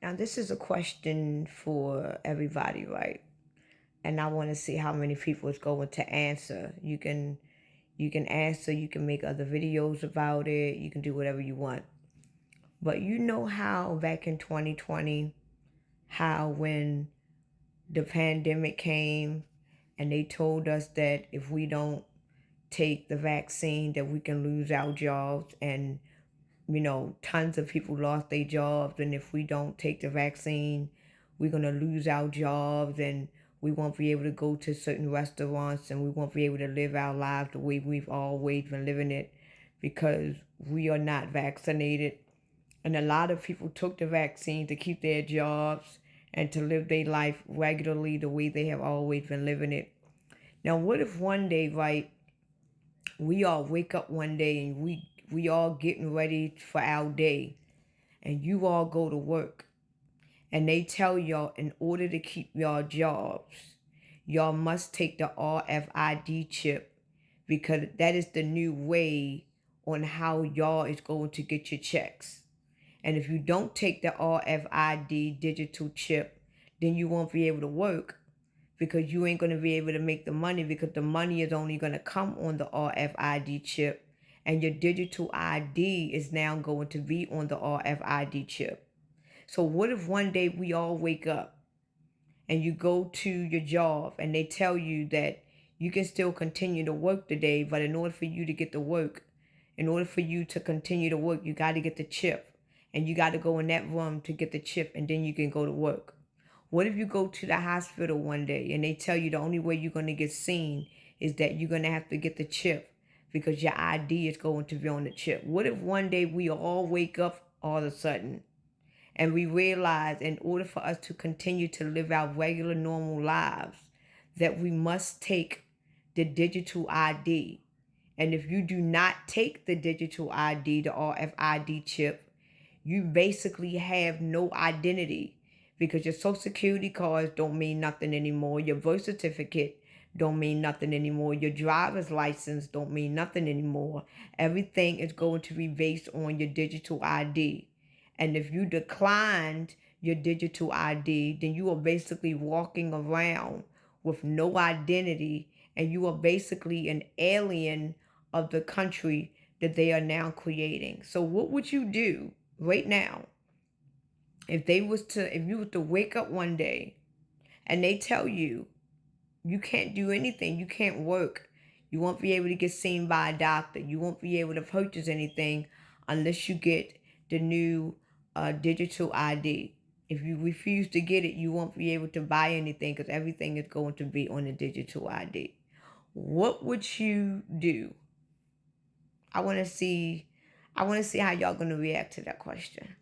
Now, this is a question for everybody, right? And I want to see how many people is going to answer. You can answer, you can make other videos about it, you can do whatever you want. But you know how back in 2020, how when the pandemic came and they told us that if we don't take the vaccine that we can lose our jobs, and tons of people lost their jobs, and if we don't take the vaccine, we're going to lose our jobs, and we won't be able to go to certain restaurants, and we won't be able to live our lives the way we've always been living it because we are not vaccinated. And a lot of people took the vaccine to keep their jobs and to live their life regularly the way they have always been living it. Now, what if one day, right, we all wake up one day and we all getting ready for our day, and you all go to work, and they tell y'all in order to keep y'all jobs, y'all must take the RFID chip because that is the new way on how y'all is going to get your checks. And if you don't take the RFID digital chip, then you won't be able to work because you ain't going to be able to make the money because the money is only going to come on the RFID chip, and your digital ID is now going to be on the RFID chip. So what if one day we all wake up and you go to your job and they tell you that you can still continue to work today, but in order for you to get to work, in order for you to continue to work, you got to get the chip, and you got to go in that room to get the chip, and then you can go to work. What if you go to the hospital one day and they tell you the only way you're going to get seen is that you're going to have to get the chip because your ID is going to be on the chip? What if one day we all wake up all of a sudden and we realize in order for us to continue to live our regular normal lives that we must take the digital ID? And if you do not take the digital ID, the RFID chip, you basically have no identity because your social security cards don't mean nothing anymore. Your birth certificate don't mean nothing anymore. Your driver's license don't mean nothing anymore. Everything is going to be based on your digital ID. And if you declined your digital ID, then you are basically walking around with no identity, and you are basically an alien of the country that they are now creating. So what would you do right now if you was to wake up one day and they tell you you can't do anything, you can't work, you won't be able to get seen by a doctor, you won't be able to purchase anything unless you get the new digital ID. If you refuse to get it, you won't be able to buy anything because everything is going to be on the digital ID. What would you do? I want to see how y'all going to react to that question.